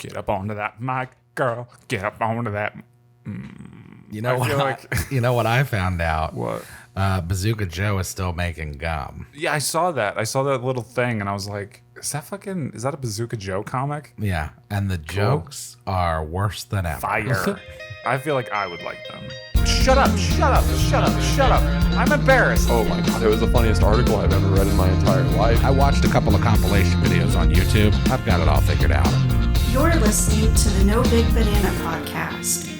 Get up onto that mic, girl. Get up onto that. You know I feel you know what I found out? What? Bazooka Joe is still making gum. Yeah, I saw that. I saw that little thing, and I was like, is that a Bazooka Joe comic? Yeah, and the jokes are worse than ever. Fire. I feel like I would like them. Shut up, shut up, shut up, shut up. I'm embarrassed. Oh my god, it was the funniest article I've ever read in my entire life. I watched a couple of compilation videos on YouTube. I've got it all figured out. You're listening to the No Big Banana Podcast.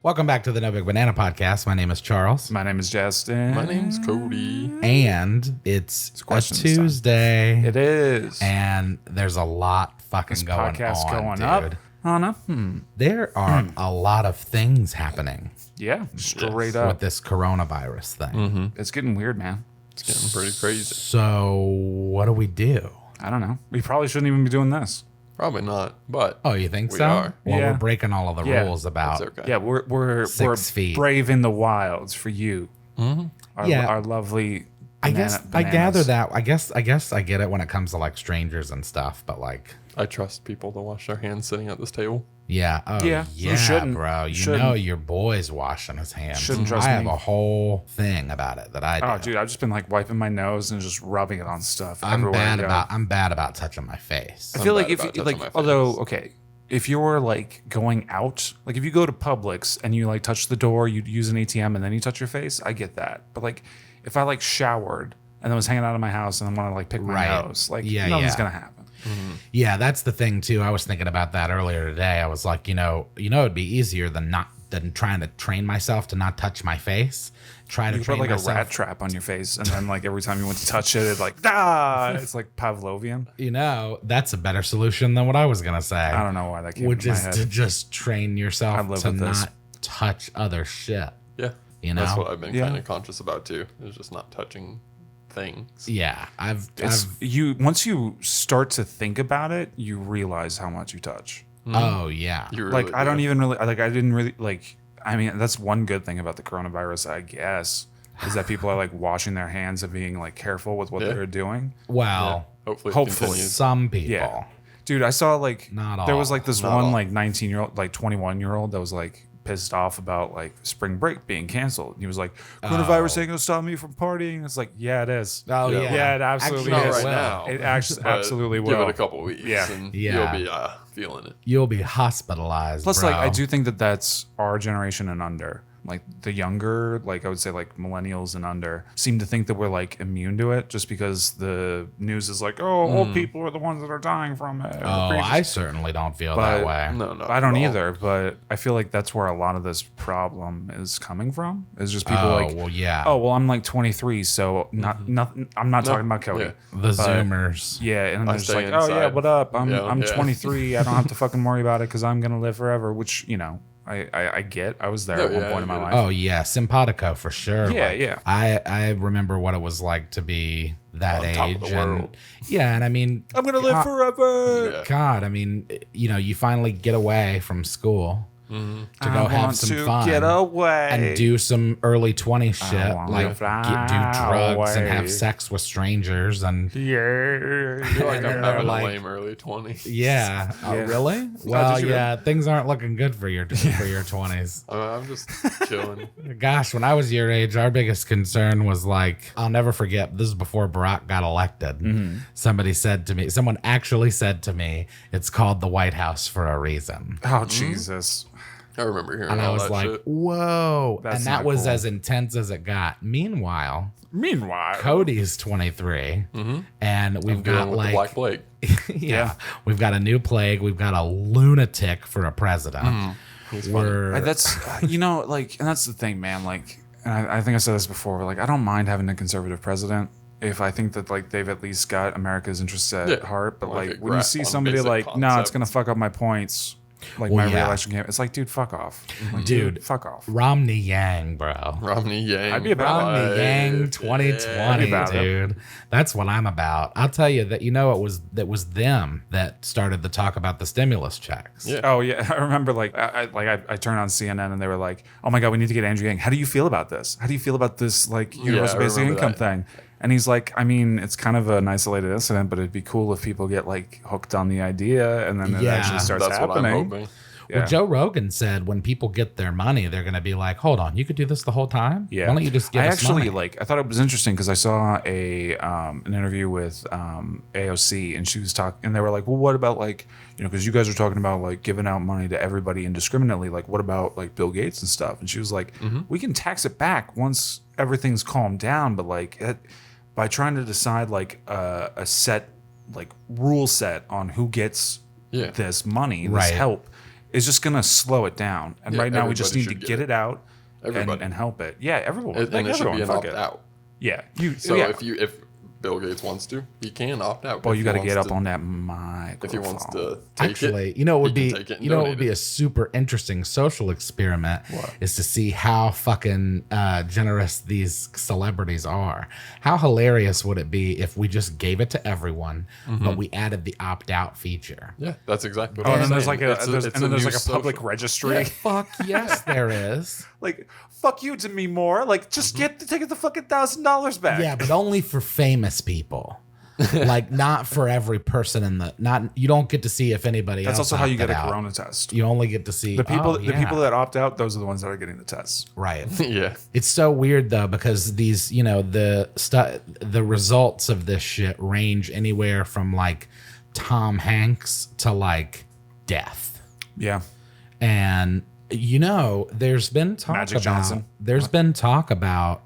Welcome back to the No Big Banana Podcast. My name is Charles. My name is Justin. My name's Cody. And it's a questions time. Tuesday. It is. And there's a lot fucking This going podcast on, going dude. up. Oh, no? There are a lot of things happening Yeah, straight with up. this coronavirus thing. It's getting weird, man. It's getting pretty crazy. So what do we do? I don't know. We probably shouldn't even be doing this. Probably not, but Oh, you think We so? are. Well, Yeah. we're breaking all of the Yeah. rules about. it's okay. Yeah, we're 6 feet. brave in the wilds for you. Our, Yeah. our lovely. I guess I bananas. gather that. I guess I get it when it comes to like strangers and stuff, but like, I trust people to wash their hands sitting at this table. yeah, oh, Yeah, yeah, you shouldn't. bro. You Shouldn't. know your boy's washing his hands. Shouldn't trust I have me. a whole thing about it that I do. Oh, dude, I've just been like wiping my nose and just rubbing it on stuff. I'm everywhere I go. bad about touching my face. I feel I'm like bad if about you, touching like, my although face. okay, if you're like going out, like if you go to Publix and you like touch the door, you use an ATM and then you touch your face, I get that. But like, if I like showered and then was hanging out of my house and then want to like pick my Right. nose, like Yeah, nothing's yeah. gonna happen. Yeah, that's the thing too. I was thinking about that earlier today. I was like, it'd be easier than trying to train myself to not touch my face. Try to You train put like myself. a rat trap on your face, and then like every time you went to touch it, it's like it's like Pavlovian. That's a better solution than what I was gonna say. I don't know why that came Which to my is head. to just train I yourself live to with this. not touch other shit. Yeah. You That's know? what I've been Yeah. kind of conscious about too, is just not touching things. Yeah, It's you once you start to think about it, you realize how much you touch. oh yeah. You really Like I don't do. even really like I didn't really like I mean that's one good thing about the coronavirus, I guess, is that people are like washing their hands and being like careful with what Yeah. they're doing. Well, Hopefully, it Hopefully. continues. some people. Yeah. Dude, I saw like Not there was all. like this Not one all. like 19-year-old like 21-year-old that was like pissed off about like spring break being canceled. He was like, coronavirus ain't gonna stop me from partying. It's like, yeah, it is. Oh Yeah. yeah. Yeah, it absolutely Not is. right will. now. It actually but absolutely will. Give it a couple weeks, Yeah. and Yeah. you'll be feeling it. You'll be hospitalized. Plus, bro. like, I do think that that's our generation and under. Like the younger, like I would say, like millennials and under, seem to think that we're like immune to it, just because the news is like, oh, old people are the ones that are dying from it. Oh, Crazy I certainly don't feel But- that way. No, no. I don't either, but I feel like that's where a lot of this problem is coming from. Is just people Oh, like, well, yeah. oh, well, I'm like 23, so nothing. I'm not talking about Cody. Yeah. The Zoomers. Yeah, and I they're just stay like, oh yeah, inside. what up? I'm Yeah, yeah. 23. I don't have to fucking worry about it because I'm gonna live forever. Which I get. I was there No, at one yeah, point in my I get life. it. Oh yeah, simpatico for sure. Yeah, Like, yeah. I remember what it was like to be that On top of age, the and world. yeah, and I mean, I'm gonna live forever. Yeah. God, I mean, you finally get away from school to I go have want some to fun get away and do some early 20s shit, wanna like fly do drugs and away. have sex with strangers, and Yeah. I feel like I'm having Like- a lame early 20s. yeah. Oh, Yeah. really? Well, did you yeah, things aren't looking good for your 20s. I'm just chilling. Gosh, when I was your age, our biggest concern was like, I'll never forget, this is before Barack got elected. Someone actually said to me, it's called the White House for a reason. Oh Jesus. I remember hearing And I all was that like, shit. whoa. That's and that not was cool. as intense as it got. Meanwhile, Meanwhile, Cody's 23, and we've got Dealing with the like, Black Plague. yeah, we've got a new plague. We've got a lunatic for a president. We're, that's like, and that's the thing, man. Like, and I think I said this before. But like, I don't mind having a conservative president if I think that like they've at least got America's interests at Yeah. heart. But Like like a when you grasp see on somebody basic like, no, it's gonna concepts. fuck up my points, like Well, my yeah. reelection campaign. It's like, dude, fuck off, like, Dude. fuck off. Romney Yang, bro. Romney Yang. I'd be about Romney Right. Yang Yeah. 2020, about it. dude. That's what I'm about. I'll tell you that it was them that started the talk about the stimulus checks. Yeah. Oh yeah, I remember like I turned on CNN and they were like, "Oh my god, we need to get Andrew Yang. How do you feel about this? How do you feel about this like universal basic remember income that. thing?" And he's like, I mean, it's kind of an isolated incident, but it'd be cool if people get like hooked on the idea and then it Yeah. actually starts That's happening. what I'm hoping. Yeah. Well, Joe Rogan said when people get their money, they're going to be like, hold on, you could do this the whole time? Yeah. Why don't you just give I us actually money? I thought it was interesting because I saw an interview with AOC and she was talking, and they were like, well, what about like, because you guys are talking about like giving out money to everybody indiscriminately. Like, what about like Bill Gates and stuff? And she was like, we can tax it back once everything's calmed down. But like by trying to decide like a set, like rule set on who gets this money, this Right. help, is just going to slow it down. And Yeah, right now we just need to everybody should get get it out Everybody. and help it. Yeah, everyone. And like it should everyone, be an fuck it. opt-out. Yeah. So yeah. if Bill Gates wants to, he can opt out. Well, If you he got to wants get up to- on that microphone. If he wants to take Actually, it, you know, it would he be can take it and you know, it would donate be a super interesting social experiment is to see how fucking generous these celebrities are. How hilarious would it be if we just gave it to everyone, but we added the opt-out feature? Yeah, that's exactly. Oh, what and I'm then there's saying. like It's a new public social- registry. Fuck yes, there is. Like, fuck you to me more. Like, just take the fucking $1,000 back. Yeah, but only for famous people. Like not for every person in the you don't get to see if anybody That's else also how you get a opted out. corona test. You only get to see The people oh, yeah. that opt out, those are the ones that are getting the tests. right. Yeah, It's so weird though because these, the results of this shit range anywhere from like Tom Hanks to like death. Yeah. And there's been talk Magic about Johnson. there's been talk about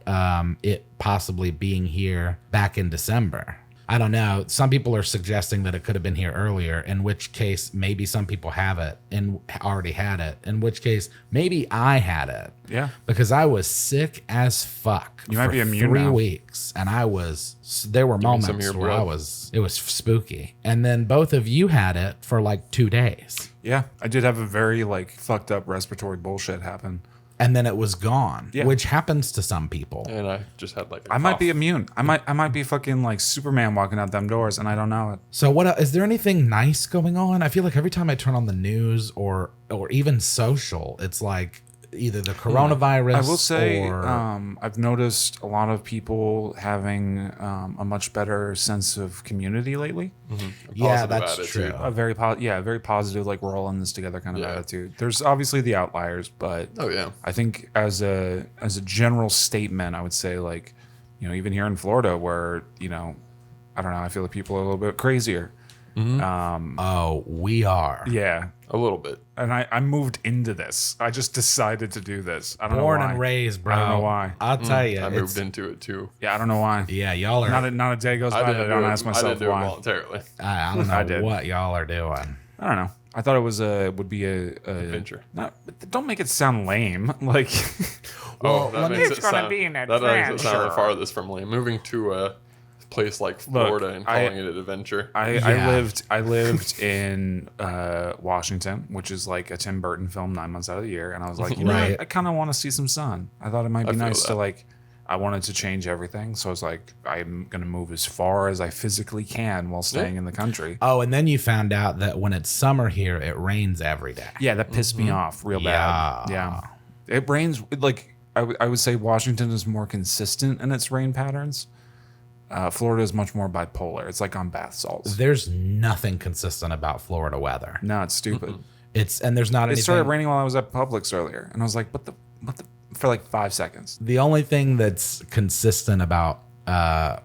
it possibly being here back in December. I don't know. Some people are suggesting that it could have been here earlier, in which case maybe some people have it and already had it, in which case maybe I had it. Yeah. Because I was sick as fuck. You might for be immune 3 now. weeks, and there were me some of moments your where blood. it was spooky. And then both of you had it for like 2 days. Yeah. I did have a very like fucked up respiratory bullshit happen. And then it was gone, Yeah. which happens to some people. and I just had like. I might be immune. I might be fucking like Superman walking out them doors and I don't know it. So what is there anything nice going on? I feel like every time I turn on the news or even social, it's like either the coronavirus I will say, or I've noticed a lot of people having a much better sense of community lately. yeah, positive that's attitude. true. A very positive, like we're all in this together kind of Yeah. attitude. There's obviously the outliers, but Oh yeah, I think as a general statement, I would say like, even here in Florida, where I don't know, I feel like people are a little bit crazier. Oh, we are. Yeah, a little bit. and I moved into this. I just decided to do this. I don't Born know why. and raised, bro. I don't know why. I'll tell you. I moved into it too. Yeah, I don't know why. Yeah, y'all are. Not a day goes by that I don't ask I myself didn't do it why. voluntarily. I don't know I did. what y'all are doing. I don't know. I thought it was would be a Adventure. Not, don't make it sound lame. Like, Oh, that makes it's it gonna sound, be an that makes it sound adventure. the farthest from lame. Moving to a place like Florida and I- calling it an adventure. I lived in Washington, which is like a Tim Burton film 9 months out of the year, and I was like, Right. I kind of want to see some sun. I thought it might be feel nice to that. like. I wanted to change everything, so I was like, I'm gonna move as far as I physically can while staying in the country. Oh, and then you found out that when it's summer here, it rains every day. Yeah, that pissed me off real bad. Yeah. Yeah, it rains like I would say Washington is more consistent in its rain patterns. Florida is much more bipolar. It's like on bath salts. There's nothing consistent about Florida weather. No, it's stupid. And there's not It anything. started raining while I was at Publix earlier, and I was like, what the for like 5 seconds. The only thing that's consistent about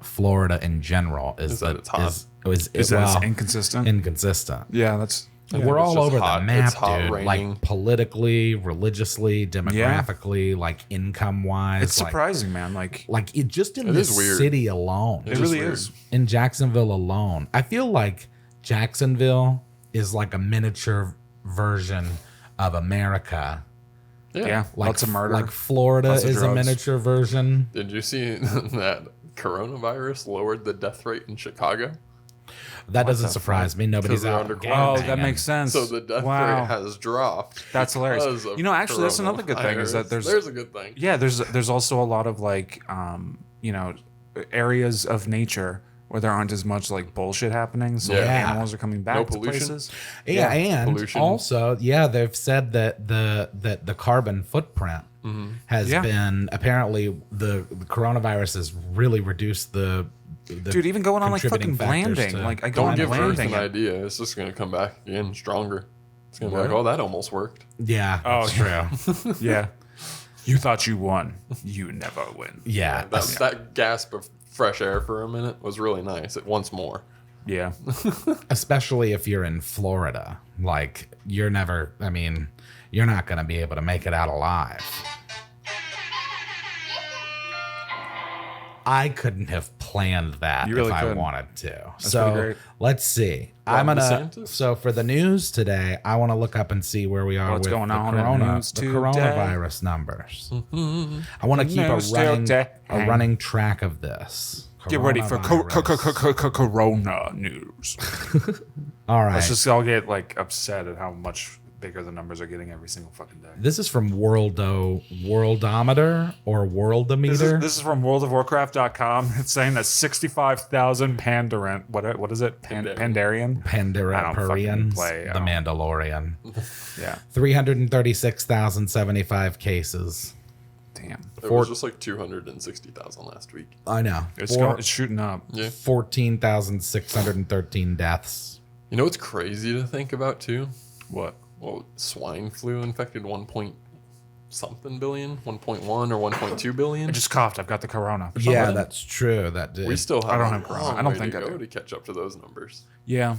Florida in general is that it's hot. Is that it's inconsistent? inconsistent. Yeah, that's We're it's all just over hot. the map, It's hot, dude. raining. Like politically, religiously, demographically, like income wise. it's surprising, man. Like Just in It this is weird. city alone. it is really weird. is. In Jacksonville alone. I feel like Jacksonville is like a miniature version of America. Yeah, Like lots of murder. Like Florida lots of is a drugs. miniature version. Did you see that coronavirus lowered the death rate in Chicago? That doesn't surprise me. Nobody's they're out. under Oh, quarantine. that makes sense. So the death wow. rate has dropped. That's hilarious. because of Actually, that's another good thing is that coronavirus. there's a good thing. yeah, there's also a lot of like areas of nature where there aren't as much like bullshit happening, so Yeah. animals are coming back No to pollution. places. Yeah, and pollution. also, they've said that the carbon footprint has Yeah. been apparently the coronavirus has really reduced the Dude, even going on like fucking contributing factors landing, to like I go Don't on give Earth landing. an idea. It's just going to come back again stronger. It's going to be like, What? oh, that almost worked. Yeah. Oh, that's true. Yeah, you thought you won. You never win. Yeah. That gasp of fresh air for a minute was really nice. Once more. Yeah, Especially if you're in Florida. Like, you're not going to be able to make it out alive. I couldn't have planned that You really if I couldn't. wanted to. pretty So great. let's see. Ron I'm gonna. DeSantis? So for the news today, I want to look up and see where we are What's with going the on in corona, news the today? coronavirus numbers. I want to keep News a today. running track of this. get ready for Coronavirus. corona news. All right. Let's just all get like upset at how much bigger the numbers are getting every single fucking day. This is from Worldometer or Worldometer. This is from worldofwarcraft.com. It's saying that 65,000 Pandaren. What is it? Pandarian? I don't fucking Pandarians, play, the Mandalorian. Yeah. 336,075 cases. Damn. It was just like 260,000 last week. I know. It's shooting up. Yeah. 14,613 deaths. You know what's crazy to think about, too? What? Well, swine flu infected 1.something billion, 1.1 or 1.2 billion. I just coughed. I've got the corona. Yeah, that's true. That did. We still have I don't a have corona. long I don't way think to I go do. to catch up to those numbers. Yeah.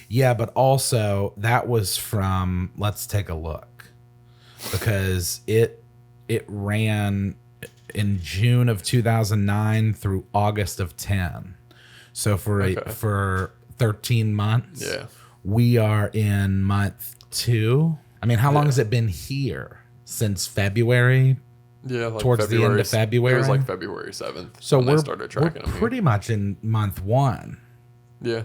Yeah, but also that was from. Let's take a look, because it ran in June of 2009 through August of 10. So for 13 months. Yeah. We are in month 2. I mean, how long has it been here? Since February? Yeah, like Towards the end of February? It was like February 7th. So when I we're started tracking them. pretty much in month 1. Yeah.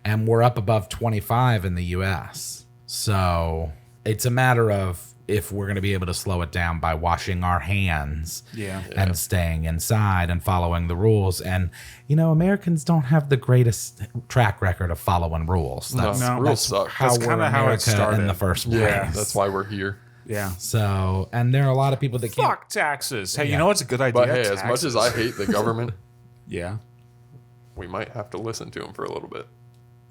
And we're up above 25 in the US. So it's a matter of if we're going to be able to slow it down by washing our hands Yeah. and staying inside and following the rules. And, Americans don't have the greatest track record of following rules. That's No, rules suck. how That's we're kinda how it America in started. the first place. Yeah, that's why we're here. Yeah. So, and there are a lot of people that can't. Fuck taxes. Hey, Yeah. you know what's a good idea? But hey, as much as I hate the government, Yeah. we might have to listen to them for a little bit.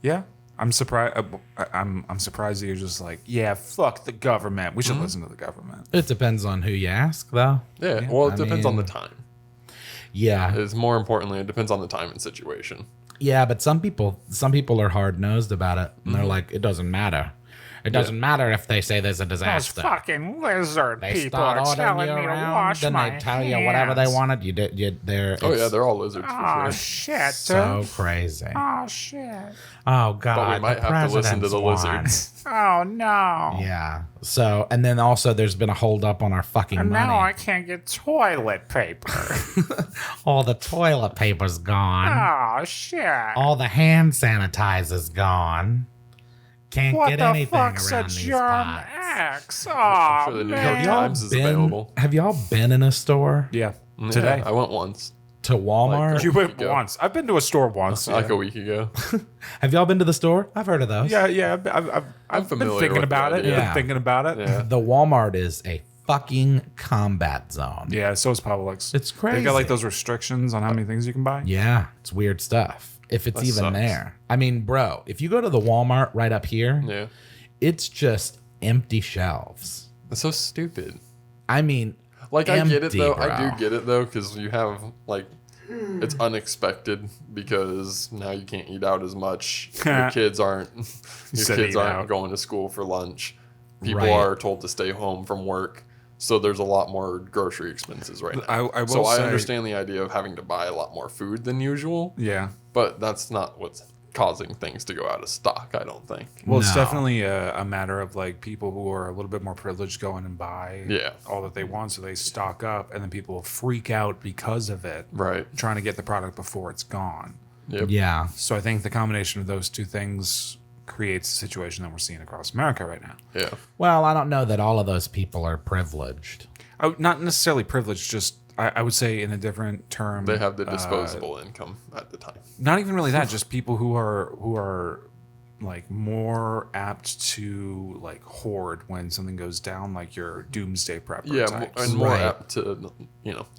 Yeah. I'm surprised. I'm surprised that you're just like, yeah, fuck the government. We should listen to the government. It depends on who you ask, though. Yeah, well, it I depends on the mean- time. Yeah. Is more importantly, it depends on the time and situation. Yeah, but some people are hard nosed about it, and they're like, it doesn't matter. It doesn't matter if they say there's a Those disaster. fucking lizard They people start are ordering telling you me to around, wash then my they tell you whatever they hands. wanted. They're Oh yeah, it's they're all lizards Oh, for sure. shit. so crazy. Oh, shit. Oh God, But we might the have to listen to president's the won. lizards. Oh, no. Yeah. So, and then also there's been a hold up on our fucking And money. now I can't get toilet paper. All the toilet paper's gone. Oh, shit. All the hand sanitizer's gone. Can't What get the anything fuck's a around these germ parts. X? I'm Oh, sure the New York man. Times is available. Have y'all been in a store Yeah. Yeah, Today. I went once, to Walmart? Like- You went Go. once. I've been to a store once. like a week ago. Have y'all been to the store? I've heard of those. Yeah. I've been familiar thinking with about the it. idea. Been Yeah. thinking about it. Yeah. The Walmart is a fucking combat zone. Yeah, so is Publix. It's They crazy. got like those restrictions on how many things you can buy. Yeah, it's weird stuff. If it's That even sucks. there. I mean, bro, if you go to the Walmart right up here, Yeah, it's just empty shelves. that's so stupid. I mean, Like I get it empty, though. bro. I do get it though, because you have like it's unexpected because now you can't eat out as much. Your kids aren't. Your said kids eat aren't out. going to school for lunch. People Right. are told to stay home from work. So there's a lot more grocery expenses right now. I will so I say- understand the idea of having to buy a lot more food than usual, Yeah. but that's not what's causing things to go out of stock, I don't think. Well, it's No. definitely a matter of like people who are a little bit more privileged go in and buy Yeah. all that they want, so they stock up, and then people freak out because of it, Right. trying to get the product before it's gone. Yep. yeah. So I think the combination of those two things creates a situation that we're seeing across America right now. Yeah. Well, I don't know that all of those people are privileged. Not necessarily privileged, just I would say in a different term, They have the disposable income at the time. not even really that, just people who are like more apt to like hoard when something goes down, like your doomsday prepper Yeah, types. and more Right. apt to,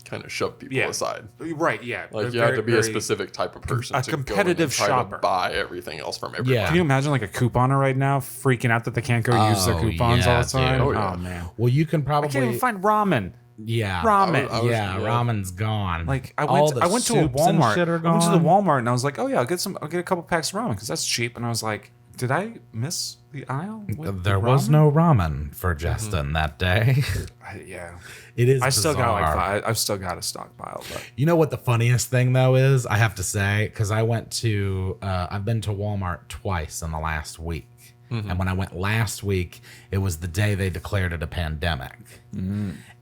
kind of shove people aside. Right, yeah. Like, They're you have to be a very- specific type of person a to go in and competitive try shopper. to buy everything else from everybody. Yeah. Can you imagine like a couponer right now freaking out that they can't go use their Oh, coupons yeah, all the time? dude. Oh, yeah. Man. Well, you can I can't even probably find ramen. yeah Ramen. yeah, ramen's gone. Like I All went the to a soups and Walmart. shit are I went to the gone. Walmart and I was like, oh yeah, I'll get a couple packs of ramen because that's cheap. And I was like, did I miss the aisle? with There the was ramen? no ramen for Justin that day. Yeah. It is. I still got like bizarre. I've still got a stockpile, but You know what the funniest thing though is? I have to say, because I went to, I've been to Walmart twice in the last week. And when I went last week, it was the day they declared it a pandemic.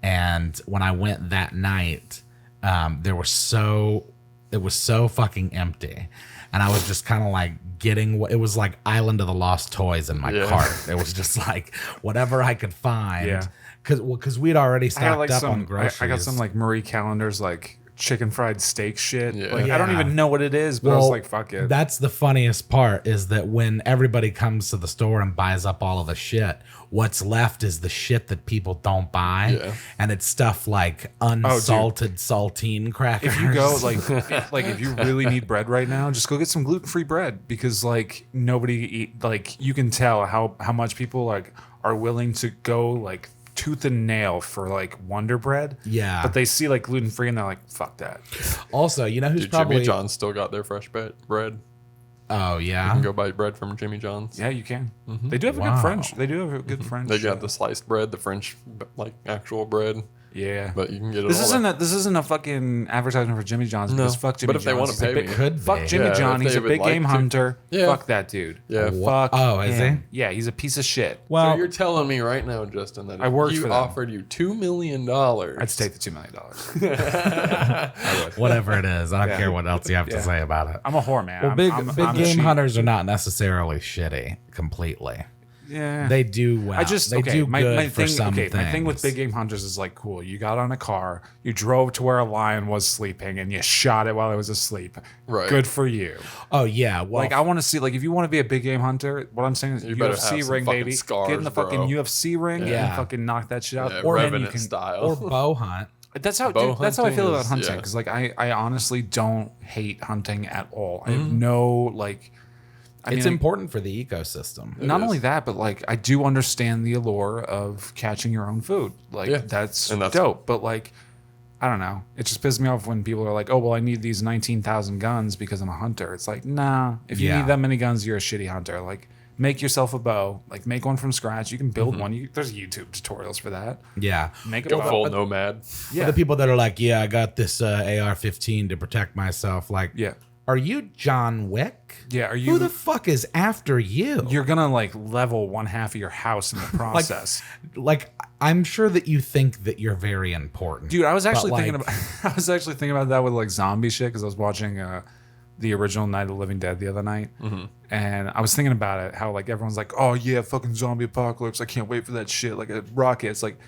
And when I went that night, it was so fucking empty. And I was just kind of like it was like Island of the Lost Toys in my Yeah. cart. It was just like whatever I could find. Yeah. Because we'd already I stocked got like up on some groceries. I got some like Marie Callender's like chicken fried steak shit. Yeah. Like I don't Yeah. even know what it is, but I was like, fuck it. That's the funniest part is that when everybody comes to the store and buys up all of the shit, what's left is the shit that people don't buy. Yeah. And it's stuff like unsalted saltine crackers. If you go like if you really need bread right now, just go get some gluten-free bread because like nobody you can tell how much people like are willing to go like tooth and nail for like Wonder Bread. Yeah. But they see like gluten-free and they're like, fuck that. Also, you know who's Dude, probably Jimmy John's still got their fresh bread. Oh You yeah. can go buy bread from Jimmy John's. Yeah, you can. They do have a Wow. good French. They do have a good French. They got the sliced bread, the French like actual bread, Yeah. but you can get it. This all isn't a fucking advertisement for Jimmy John's because fuck Jimmy But if they John's. wanna He's a pay big- me. Could fuck be. Jimmy Yeah, John. if He's they a would big like game to. hunter. Yeah. Fuck that dude. Yeah. Fuck. Oh, is him. Yeah, he's a piece of shit. Well, So you're telling me right now, Justin, that I if worked you for them. offered you $2 million, I'd take the $2 million. whatever it is, I don't Yeah. care what else you have to Yeah. say about it. I'm a whore man. Well, big I'm game cheap. hunters are not necessarily shitty completely. Yeah. They do well. I just they do my, good my for thing. some Okay, my thing with things. big game hunters is like cool. You got on a car, you drove to where a lion was sleeping, and you shot it while it was asleep. Right. Good for you. Oh yeah, well, Like I want to see, like if you want to be a big game hunter, what I'm saying is You better have UFC some ring, fucking baby. scars, Get in the fucking bro. UFC ring Yeah. and fucking knock that shit out. yeah, Or then you Revenant can. style. or bow hunt. That's how. Bow Dude, that's how I feel hunting about is- hunting yeah. because like I honestly don't hate hunting at all. I have no like. I It's mean, important for the ecosystem. not is. only that, but like I do understand the allure of catching your own food. Like Yeah. that's And that's- dope. But like, I don't know. It just pisses me off when people are like, "Oh, well, I need these 19,000 guns because I'm a hunter." It's like, nah. If you Yeah. need that many guns, you're a shitty hunter. Like, make yourself a bow. Like, make one from scratch. You can build Mm-hmm. one. There's YouTube tutorials for that. Yeah. Make a Go bow. full nomad. Yeah. For the people that are like, yeah, I got this AR-15 to protect myself. Like, Yeah. are you John Wick? Yeah. Are you? Who the fuck is after you? You're gonna like level one half of your house in the process. Like, I'm sure that you think that you're very important, Dude, I was actually But, thinking like- about I was actually thinking about that with like zombie shit because I was watching the original Night of the Living Dead the other night, and I was thinking about it how like everyone's like, oh yeah, fucking zombie apocalypse, I can't wait for that shit, like a rocket. It's like,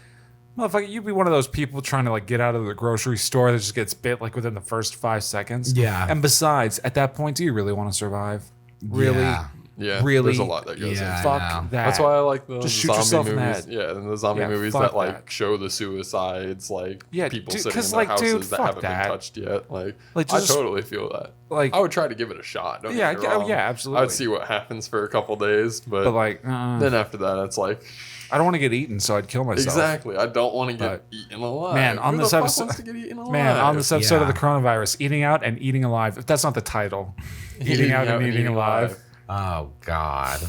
motherfucker, you'd be one of those people trying to like get out of the grocery store that just gets bit like within the first 5 seconds. Yeah. And besides, at that point, do you really want to survive? Really? Yeah. Yeah, Really? There's a lot that goes Yeah. in. Fuck know. that. That's why I like the Just shoot zombie yourself in the movies. head. Yeah, and the zombie Yeah, movies fuck that like that. show the suicides, like Yeah, people dude, sitting 'cause, in their like, dude, houses that fuck haven't that. been touched yet. Like Like, I just- totally feel that. like I would try to give it a shot. Don't Yeah, get me oh, wrong. yeah, absolutely. I'd see what happens for a couple days, but like then after that, it's like I don't want to get eaten, so I'd kill myself. exactly. I don't want to get But- eaten alive. Man, on Who this the fuck episode- wants to get eaten alive? Man, on this episode of Yeah. the coronavirus, eating out and eating alive. If that's not the title, eating out and eating alive. Oh God.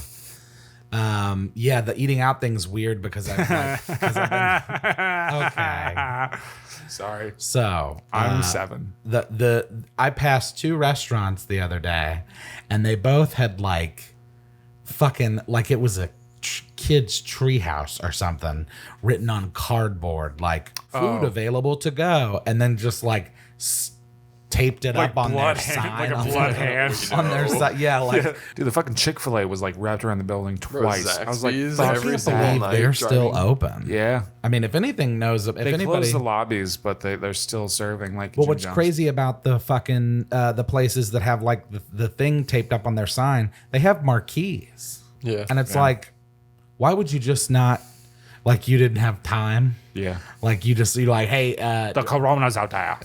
Yeah, the eating out thing's weird because I've been okay. Sorry, So I'm 7. I passed 2 restaurants the other day, and they both had like fucking like it was a kid's treehouse or something written on cardboard, like food available to go, and then just like taped it up on their sign. like a on blood their- hand. on their side. Yeah, like Dude, the fucking Chick-fil-A was like wrapped around the building twice. I was like, Zaxby's fuck every I that. single can't night believe they're still driving. open. Yeah. I mean, if anything knows, if They anybody, closed the lobbies, but they're still serving like well, Jim what's John's. crazy about the fucking the places that have like the thing taped up on their sign, they have marquees, Yeah. and it's like, why would you just not, like, you didn't have time, Yeah. like you're like, hey, The corona's out there.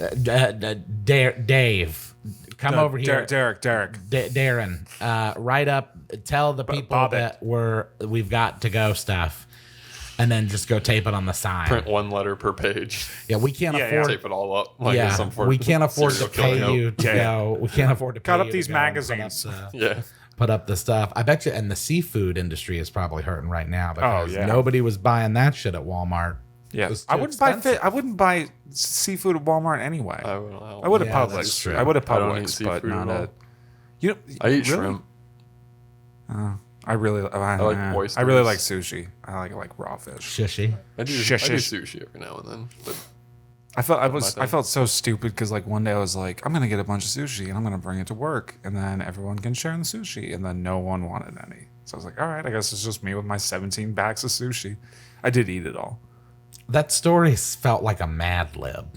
Dave, come over here. Derek. Darren, write up, tell the people Bob that we've got to go stuff, and then just go tape it on the sign. Print one letter per page. Yeah, we can't Yeah, afford. Tape it all up. Like some sort we of can't afford to serial killer pay note. you to Yeah. go. We can't afford to pay Cut up you these to go and magazines. Yeah. put up the stuff. I bet you, and the seafood industry is probably hurting right now because yeah. nobody was buying that shit at Walmart. Yeah, It was I too wouldn't buy expensive. I wouldn't buy seafood at Walmart anyway. I I would at Yeah, that's Publix. true. I would at I don't eat Publix, but seafood not at all. at. You know, I eat really? shrimp. I really like I really oysters. like sushi. I like raw fish. Shishy. I do Shush. sushi every now and then. But I my thing. felt so stupid because like one day I was like, I'm gonna get a bunch of sushi and I'm gonna bring it to work and then everyone can share in the sushi and then no one wanted any. So I was like, all right, I guess it's just me with my 17 bags of sushi. I did eat it all. That story felt like a Mad Lib.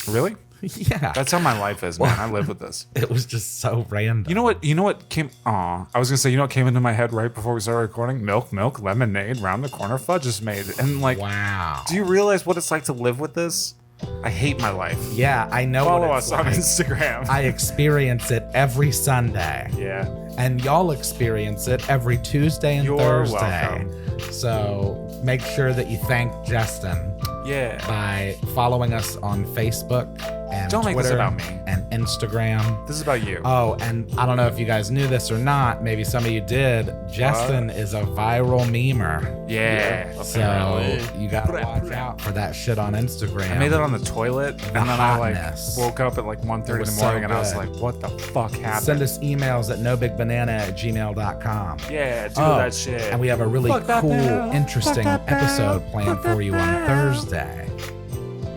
Really? Yeah. That's how my life is, man. I live with this. It was just so random. You know what came I was gonna say, you know what came into my head right before we started recording? Milk, lemonade, round the corner, fudge is made. And like, Wow. do you realize what it's like to live with this? I hate my life. Yeah, I know. Follow what us it's on like. Instagram. I experience it every Sunday. Yeah. And y'all experience it every Tuesday and You're Thursday. welcome. So make sure that you thank Justin Yeah. by following us on Facebook and Don't make Twitter this about me. and Instagram. This is about you. Oh, and I don't know if you guys knew this or not. Maybe some of you did. Justin is a viral memer. yeah. So Apparently. you gotta watch out for that shit on Instagram. I made it on the toilet, and then I hotness. woke up at like 1:30 in was the so morning, and I was good. like, "What the fuck happened?" Send us emails at nobigbanana@gmail.com. Yeah, do Oh, that shit. And we have a really Fuck that cool, bell. interesting Fuck that bell. episode planned for you on Thursday.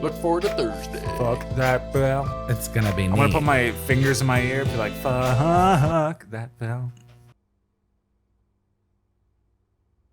Look forward to Thursday. fuck that bell. It's gonna be neat. I'm gonna put my fingers in my ear, and be like, "Fuck that bell."